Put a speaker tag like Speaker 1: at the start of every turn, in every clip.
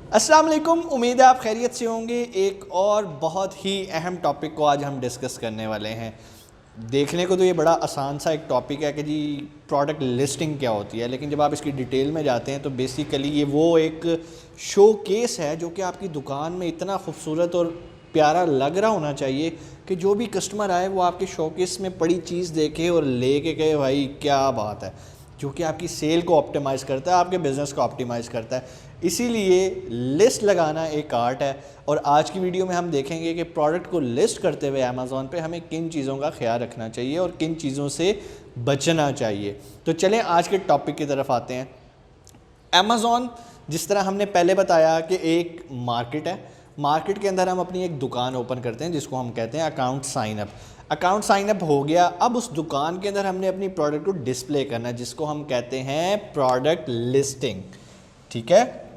Speaker 1: अस्सलाम वालेकुम, उम्मीद है आप खैरियत से होंगे। एक और बहुत ही अहम टॉपिक को आज हम डिस्कस करने वाले हैं। देखने को तो ये बड़ा आसान सा एक टॉपिक है कि जी प्रोडक्ट लिस्टिंग क्या होती है, लेकिन जब आप इसकी डिटेल में जाते हैं तो बेसिकली ये वो एक शो केस है जो कि आपकी दुकान में इतना खूबसूरत और प्यारा लग रहा होना चाहिए कि जो भी कस्टमर आए वो आपके शोकेस में पड़ी चीज़ देखे और ले के कहे भाई क्या बात है, जो कि आपकी सेल को ऑप्टिमाइज़ करता है, आपके बिज़नेस को ऑप्टिमाइज़ करता है। इसीलिए लिस्ट लगाना एक आर्ट है और आज की वीडियो में हम देखेंगे कि प्रोडक्ट को लिस्ट करते हुए अमेज़ॉन पे हमें किन चीज़ों का ख्याल रखना चाहिए और किन चीज़ों से बचना चाहिए। तो चलें आज के टॉपिक की तरफ आते हैं। अमेज़ॉन, जिस तरह हमने पहले बताया कि एक मार्केट है, मार्केट के अंदर हम अपनी एक दुकान ओपन करते हैं जिसको हम कहते हैं account sign up. Account sign up हो गया, अब उस दुकान के अंदर हमने अपनी प्रोडक्ट को डिस्प्ले करना है जिसको हम कहते हैं प्रोडक्ट लिस्टिंग। ठीक है,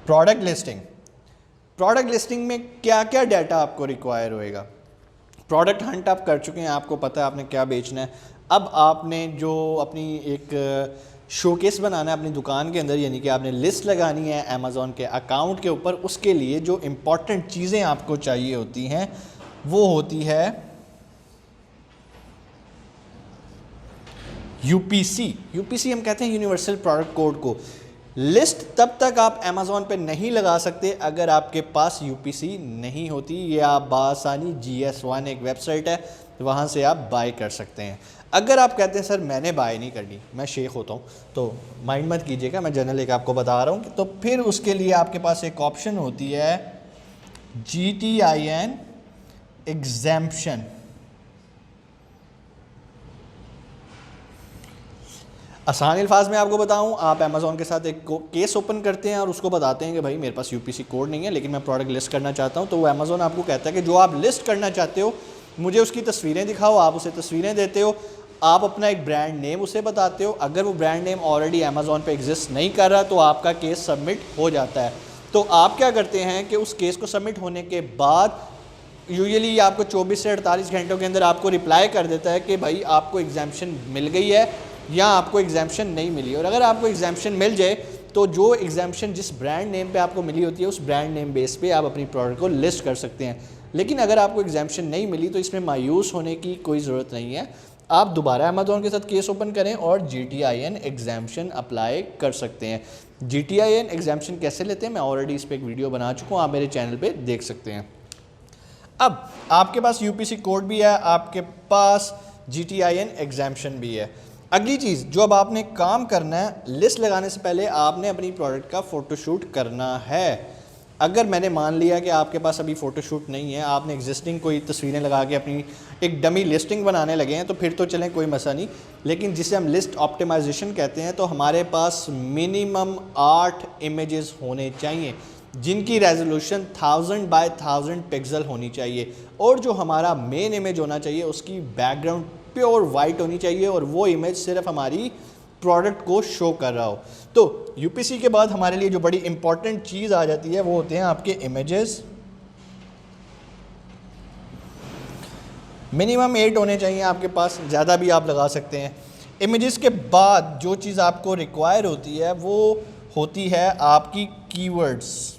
Speaker 1: प्रोडक्ट लिस्टिंग। प्रोडक्ट लिस्टिंग में क्या क्या डाटा आपको रिक्वायर होएगा। प्रोडक्ट हंट आप कर चुके हैं, आपको पता है आपने क्या बेचना है। अब आपने जो अपनी एक शोकेस बनाना है अपनी दुकान के अंदर, यानी कि आपने लिस्ट लगानी है अमेज़ॉन के अकाउंट के ऊपर, उसके लिए जो इम्पोर्टेंट चीज़ें आपको चाहिए होती हैं वो होती है यूपीसी। यूपीसी हम कहते हैं यूनिवर्सल प्रोडक्ट कोड को। लिस्ट तब तक आप अमेज़ॉन पे नहीं लगा सकते अगर आपके पास यूपीसी नहीं होती। ये आप बासानी GS1 एक वेबसाइट है, वहाँ से आप बाय कर सकते हैं। अगर आप कहते हैं सर मैंने बाय नहीं करनी, मैं शेख होता हूँ, तो माइंड मत कीजिएगा, मैं जनरल एक आपको बता रहा हूँ। तो फिर उसके लिए आपके पास एक ऑप्शन होती है GTIN एग्जेम्पशन। आसान अल्फाज में आपको बताऊं, आप अमेज़ॉन के साथ एक केस ओपन करते हैं और उसको बताते हैं कि भाई मेरे पास यूपीसी कोड नहीं है लेकिन मैं प्रोडक्ट लिस्ट करना चाहता हूं। तो वो अमेज़ॉन आपको कहता है कि जो आप लिस्ट करना चाहते हो मुझे उसकी तस्वीरें दिखाओ। आप उसे तस्वीरें देते हो, आप अपना एक ब्रांड नेम उसे बताते हो। अगर वो ब्रांड नेम ऑलरेडी अमेज़ॉन पे एग्जिस्ट नहीं कर रहा तो आपका केस सबमिट हो जाता है। तो आप क्या करते हैं कि उस केस को सबमिट होने के बाद यूजुअली आपको 24 से 48 घंटों के अंदर आपको रिप्लाई कर देता है कि भाई आपको एग्जाम्पशन मिल गई है या आपको एग्जाम्पशन नहीं मिली। और अगर आपको एग्जाम्पशन मिल जाए तो जो एग्जाम्पशन जिस ब्रांड नेम पे आपको मिली होती है उस ब्रांड नेम बेस पे आप अपनी प्रोडक्ट को लिस्ट कर सकते हैं। लेकिन अगर आपको एग्जाम्पशन नहीं मिली तो इसमें मायूस होने की कोई ज़रूरत नहीं है। आप दोबारा अमेज़ॉन के साथ केस ओपन करें और GTIN एग्जाम्पशन अप्लाई कर सकते हैं। GTIN एग्जाम्पशन कैसे लेते हैं मैं ऑलरेडी इस पर एक वीडियो बना चुका हूँ, आप मेरे चैनल पर देख सकते हैं। अब आपके पास यूपीसी कोड भी है, आपके पास GTIN एग्जाम्पशन भी है। अगली चीज़ जो अब आपने काम करना है, लिस्ट लगाने से पहले आपने अपनी प्रोडक्ट का फ़ोटोशूट करना है। अगर मैंने मान लिया कि आपके पास अभी फ़ोटोशूट नहीं है, आपने एग्जिस्टिंग कोई तस्वीरें लगा के अपनी एक डमी लिस्टिंग बनाने लगे हैं, तो फिर तो चलें कोई मसला नहीं। लेकिन जिसे हम लिस्ट ऑप्टिमाइजेशन कहते हैं, तो हमारे पास मिनिमम 8 इमेजेस होने चाहिए जिनकी रेजोल्यूशन 1000 बाय 1000 पिक्सल होनी चाहिए। और जो हमारा मेन इमेज होना चाहिए उसकी बैकग्राउंड प्योर वाइट होनी चाहिए और वो इमेज सिर्फ हमारी प्रोडक्ट को शो कर रहा हो। तो यूपीसी के बाद हमारे लिए जो बड़ी इंपॉर्टेंट चीज़ आ जाती है वो होते हैं आपके इमेजेस। मिनिमम 8 होने चाहिए आपके पास, ज़्यादा भी आप लगा सकते हैं। इमेजेस के बाद जो चीज़ आपको रिक्वायर होती है वो होती है आपकी कीवर्ड्स।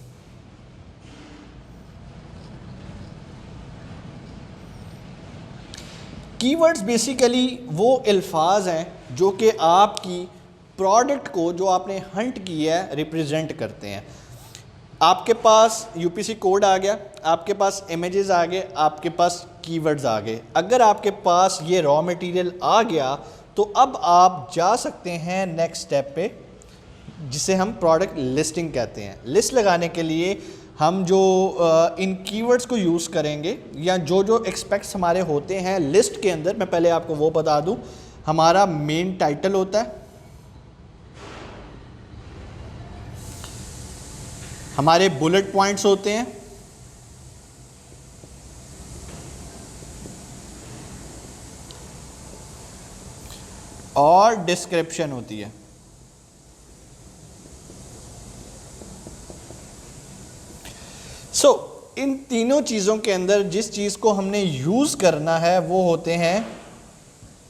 Speaker 1: कीवर्ड्स बेसिकली वो अल्फाज हैं जो कि आपकी प्रोडक्ट को जो आपने हंट की है रिप्रेजेंट करते हैं। आपके पास यूपीसी कोड आ गया, आपके पास इमेजेस आ गए, आपके पास कीवर्ड्स आ गए। अगर आपके पास ये रॉ मटेरियल आ गया तो अब आप जा सकते हैं नेक्स्ट स्टेप पे जिसे हम प्रोडक्ट लिस्टिंग कहते हैं। लिस्ट लगाने के लिए हम जो इन कीवर्ड्स को यूज़ करेंगे या जो जो एक्सपेक्ट्स हमारे होते हैं लिस्ट के अंदर, मैं पहले आपको वो बता दूं। हमारा मेन टाइटल होता है, हमारे बुलेट पॉइंट्स होते हैं, और डिस्क्रिप्शन होती है। इन तीनों चीज़ों के अंदर जिस चीज़ को हमने यूज़ करना है वो होते हैं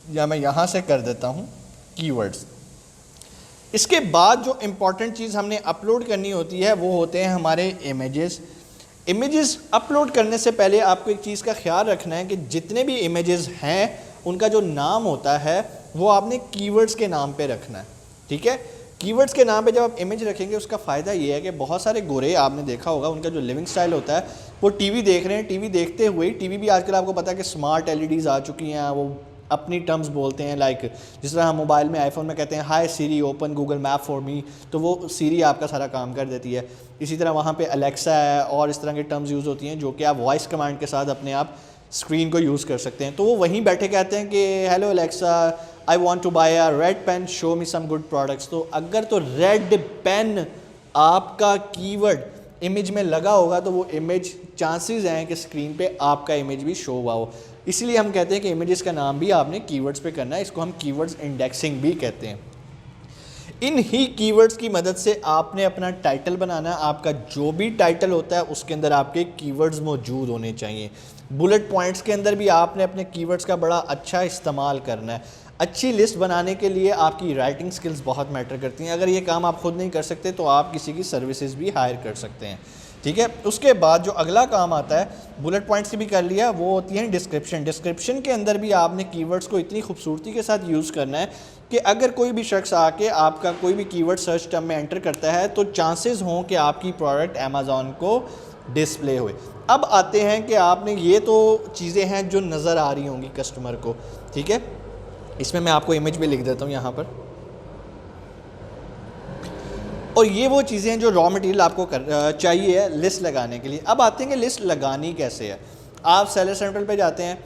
Speaker 1: या मैं यहाँ से कर देता हूँ कीवर्ड्स। इसके बाद जो इम्पॉर्टेंट चीज़ हमने अपलोड करनी होती है वो होते हैं हमारे इमेजेस। इमेजेस अपलोड करने से पहले आपको एक चीज़ का ख्याल रखना है कि जितने भी इमेजेस हैं उनका जो नाम होता है वो आपने कीवर्ड्स के नाम पे रखना है, ठीक है। कीवर्ड्स के नाम पे जब आप इमेज रखेंगे उसका फ़ायदा ये है कि बहुत सारे गोरे आपने देखा होगा उनका जो लिविंग स्टाइल होता है वो टीवी देख रहे हैं, टीवी देखते हुए, टीवी भी आजकल आपको पता है कि स्मार्ट एलईडीज़ आ चुकी हैं, वो अपनी टर्म्स बोलते हैं, लाइक जिस तरह हम मोबाइल में आईफोन में कहते हैं hi Siri open Google map for me, तो वो सीरी आपका सारा काम कर देती है। इसी तरह वहाँ पे अलेक्सा है और इस तरह की टर्म्स यूज़ होती हैं जो कि आप वॉइस कमांड के साथ अपने आप स्क्रीन को यूज़ कर सकते हैं। तो वो वहीं बैठे कहते हैं कि hello Alexa I want to buy a red pen, show me some good products. तो अगर तो रेड पेन आपका कीवर्ड इमेज में लगा होगा तो वो इमेज चांसेस हैं कि स्क्रीन पे आपका इमेज भी शो हुआ हो। इसीलिए हम कहते हैं कि इमेजेस का नाम भी आपने कीवर्ड्स पे करना है, इसको हम कीवर्ड्स इंडेक्सिंग भी कहते हैं। इन ही कीवर्ड्स की मदद से आपने अपना टाइटल बनाना है। आपका जो भी टाइटल होता है उसके अंदर आपके कीवर्ड्स मौजूद होने चाहिए। बुलेट पॉइंट्स के अंदर भी आपने अपने कीवर्ड्स का बड़ा अच्छा इस्तेमाल करना है। अच्छी लिस्ट बनाने के लिए आपकी राइटिंग स्किल्स बहुत मैटर करती हैं। अगर ये काम आप खुद नहीं कर सकते तो आप किसी की सर्विसेज भी हायर कर सकते हैं, ठीक है। उसके बाद जो अगला काम आता है, बुलेट पॉइंट्स की भी कर लिया, वो होती है डिस्क्रिप्शन। डिस्क्रिप्शन के अंदर भी आपने कीवर्ड्स को इतनी खूबसूरती के साथ यूज़ करना है कि अगर कोई भी शख्स आके आपका कोई भी कीवर्ड सर्च टर्म में एंटर करता है तो चांसेस हों कि आपकी प्रोडक्ट अमेज़ॉन को डिस्प्ले हुए। अब आते हैं कि आपने ये तो चीज़ें हैं जो नज़र आ रही होंगी कस्टमर को, ठीक है। इसमें मैं आपको इमेज भी लिख देता हूँ यहाँ पर। और ये वो चीज़ें हैं जो रॉ मटेरियल आपको चाहिए है लिस्ट लगाने के लिए। अब आते हैं कि लिस्ट लगानी कैसे है। आप सेलर सेंट्रल पे जाते हैं,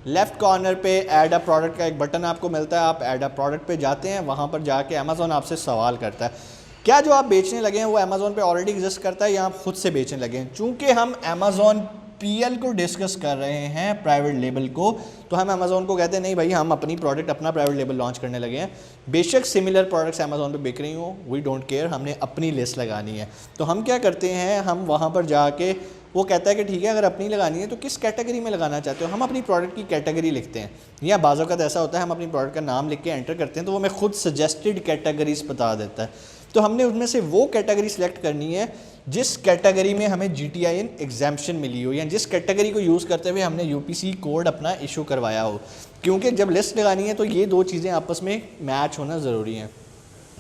Speaker 1: लेफ़्ट कॉर्नर पे ऐड अ प्रोडक्ट का एक बटन आपको मिलता है, आप ऐड अ प्रोडक्ट पे जाते हैं। वहाँ पर जाके अमेज़ॉन आपसे सवाल करता है क्या जो आप बेचने लगे हैं वो अमेज़ॉन पे ऑलरेडी एग्जिस्ट करता है या आप खुद से बेचने लगे हैं। चूँकि हम अमेज़ॉन पीएल को डिस्कस कर रहे हैं, प्राइवेट लेबल को, तो हम अमेज़ॉन को कहते हैं नहीं भाई हम अपनी प्रोडक्ट अपना प्राइवेट लेबल लॉन्च करने लगे हैं। बेशक सिमिलर प्रोडक्ट्स अमेज़ॉन पे बिक रही हो, वी डोंट केयर, हमने अपनी लिस्ट लगानी है। तो हम क्या करते हैं, हम वहाँ पर जाके वो कहता है कि ठीक है अगर अपनी लगानी है तो किस कैटेगरी में लगाना चाहते हो, हम अपनी प्रोडक्ट की कैटेगरी लिखते हैं। या बाज़ औक़ात ऐसा होता है हम अपनी प्रोडक्ट का नाम लिख के एंटर करते हैं तो वो हमें खुद सजेस्टेड कैटेगरीज बता देता है। तो हमने उनमें से वो कैटेगरी सेलेक्ट करनी है जिस कैटेगरी में हमें GTIN एग्जाम्पशन मिली हो या जिस कैटेगरी को यूज़ करते हुए हमने UPC कोड अपना इशू करवाया हो, क्योंकि जब लिस्ट लगानी है तो ये दो चीज़ें आपस में मैच होना ज़रूरी हैं।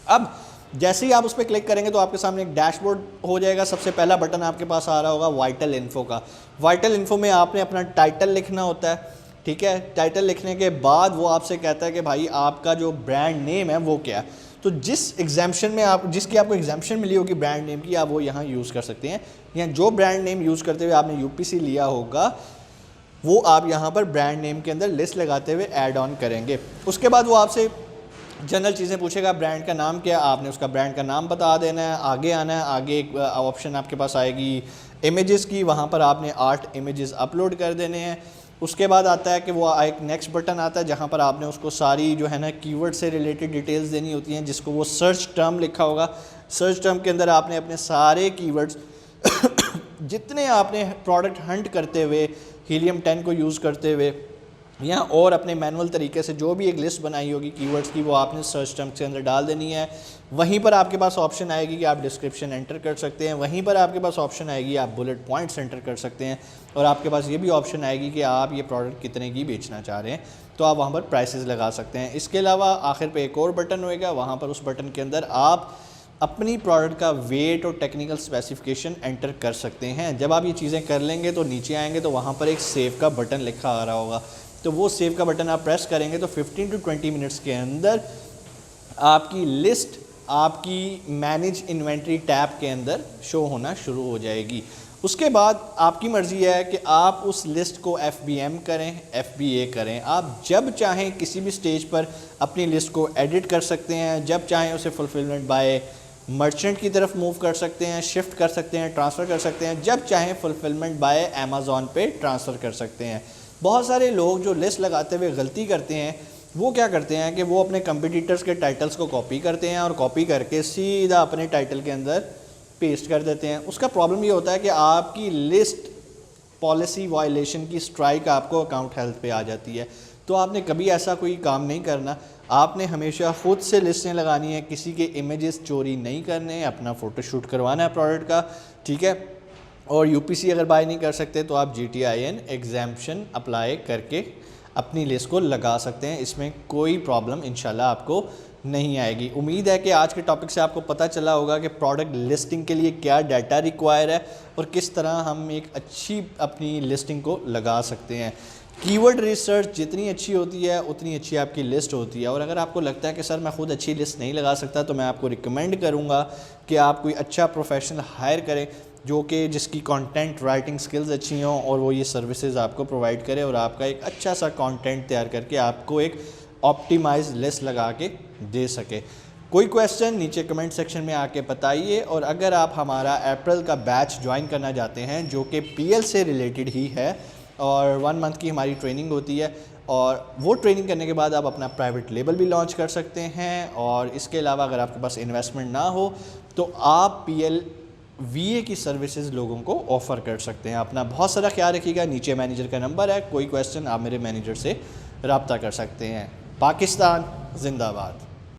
Speaker 1: अब जैसे ही आप उस पर क्लिक करेंगे तो आपके सामने एक डैशबोर्ड हो जाएगा। सबसे पहला बटन आपके पास आ रहा होगा वाइटल इन्फो का। वाइटल इन्फो में आपने अपना टाइटल लिखना होता है, ठीक है। टाइटल लिखने के बाद वो आपसे कहता है कि भाई आपका जो ब्रांड नेम है वो क्या है। तो जिस एग्जाम्पशन में जिसकी आपको एग्जाम्पशन मिली होगी ब्रांड नेम की, आप वो यहाँ यूज़ कर सकते हैं। या जो ब्रांड नेम यूज़ करते हुए आपने UPC लिया होगा वो आप यहाँ पर ब्रांड नेम के अंदर लिस्ट लगाते हुए ऐड ऑन करेंगे। उसके बाद वो आपसे जनरल चीज़ें पूछेगा, ब्रांड का नाम क्या, आपने उसका ब्रांड का नाम बता देना है। आगे आना है, आगे एक ऑप्शन आपके पास आएगी इमेजेस की, वहाँ पर आपने 8 इमेजेस अपलोड कर देने हैं। उसके बाद आता है कि वो एक नेक्स्ट बटन आता है जहाँ पर आपने उसको सारी जो है ना कीवर्ड से रिलेटेड डिटेल्स देनी होती हैं, जिसको वो सर्च टर्म लिखा होगा। सर्च टर्म के अंदर आपने अपने सारे कीवर्ड्स जितने आपने प्रोडक्ट हंट करते हुए हीलियम 10 को यूज़ करते हुए या और अपने मैनुअल तरीके से जो भी एक लिस्ट बनाई होगी कीवर्ड्स की, वो आपने सर्च टर्म के अंदर डाल देनी है। वहीं पर आपके पास ऑप्शन आएगी कि आप डिस्क्रिप्शन एंटर कर सकते हैं, वहीं पर आपके पास ऑप्शन आएगी आप बुलेट पॉइंट्स एंटर कर सकते हैं, और आपके पास ये भी ऑप्शन आएगी कि आप ये प्रोडक्ट कितने की बेचना चाह रहे हैं, तो आप वहाँ पर प्राइसेस लगा सकते हैं। इसके अलावा आखिर पे एक और बटन होएगा, वहाँ पर उस बटन के अंदर आप अपनी प्रोडक्ट का वेट और टेक्निकल स्पेसिफिकेशन एंटर कर सकते हैं। जब आप ये चीज़ें कर लेंगे तो नीचे आएंगे तो वहाँ पर एक सेव का बटन लिखा आ रहा होगा, तो वो सेव का बटन आप प्रेस करेंगे तो 15 to 20 मिनट्स के अंदर आपकी लिस्ट आपकी मैनेज इन्वेंट्री टैब के अंदर शो होना शुरू हो जाएगी। उसके बाद आपकी मर्ज़ी है कि आप उस लिस्ट को FBM करें, FBA करें। आप जब चाहें किसी भी स्टेज पर अपनी लिस्ट को एडिट कर सकते हैं, जब चाहें उसे फुलफिलमेंट बाय मर्चेंट की तरफ मूव कर सकते हैं, शिफ्ट कर सकते हैं, ट्रांसफ़र कर सकते हैं, जब चाहें फुलफिलमेंट बाय अमेज़ॉन पे ट्रांसफ़र कर सकते हैं। बहुत सारे लोग जो लिस्ट लगाते हुए गलती करते हैं वो क्या करते हैं कि वो अपने कंपटीटर्स के टाइटल्स को कॉपी करते हैं और कॉपी करके सीधा अपने टाइटल के अंदर पेस्ट कर देते हैं। उसका प्रॉब्लम ये होता है कि आपकी लिस्ट पॉलिसी वायलेशन की स्ट्राइक आपको अकाउंट हेल्थ पे आ जाती है। तो आपने कभी ऐसा कोई काम नहीं करना। आपने हमेशा ख़ुद से लिस्टें लगानी है, किसी के इमेजेस चोरी नहीं करने हैं, अपना फ़ोटोशूट करवाना है प्रोडक्ट का, ठीक है। और यूपीसी अगर बाय नहीं कर सकते तो आप GTIN एग्जाम्पशन अप्लाई करके अपनी लिस्ट को लगा सकते हैं, इसमें कोई प्रॉब्लम इंशाल्लाह आपको नहीं आएगी। उम्मीद है कि आज के टॉपिक से आपको पता चला होगा कि प्रोडक्ट लिस्टिंग के लिए क्या डाटा रिक्वायर है और किस तरह हम एक अच्छी अपनी लिस्टिंग को लगा सकते हैं। कीवर्ड रिसर्च जितनी अच्छी होती है उतनी अच्छी आपकी लिस्ट होती है। और अगर आपको लगता है कि सर मैं खुद अच्छी लिस्ट नहीं लगा सकता, तो मैं आपको रिकमेंड करूँगा कि आप कोई अच्छा प्रोफेशनल हायर करें जो कि जिसकी कंटेंट राइटिंग स्किल्स अच्छी हों और वो ये सर्विसेज आपको प्रोवाइड करे और आपका एक अच्छा सा कंटेंट तैयार करके आपको एक ऑप्टिमाइज लिस्ट लगा के दे सके। कोई क्वेश्चन नीचे कमेंट सेक्शन में आके बताइए। और अगर आप हमारा अप्रैल का बैच ज्वाइन करना चाहते हैं जो कि PL से रिलेटेड ही है और 1 मंथ की हमारी ट्रेनिंग होती है, और वो ट्रेनिंग करने के बाद आप अपना प्राइवेट लेबल भी लॉन्च कर सकते हैं। और इसके अलावा अगर आपके पास इन्वेस्टमेंट ना हो तो आप PL VA की सर्विसेज लोगों को ऑफ़र कर सकते हैं। अपना बहुत सारा ख्याल रखिएगा। नीचे मैनेजर का नंबर है, कोई क्वेश्चन आप मेरे मैनेजर से रब्ता कर सकते हैं। पाकिस्तान जिंदाबाद।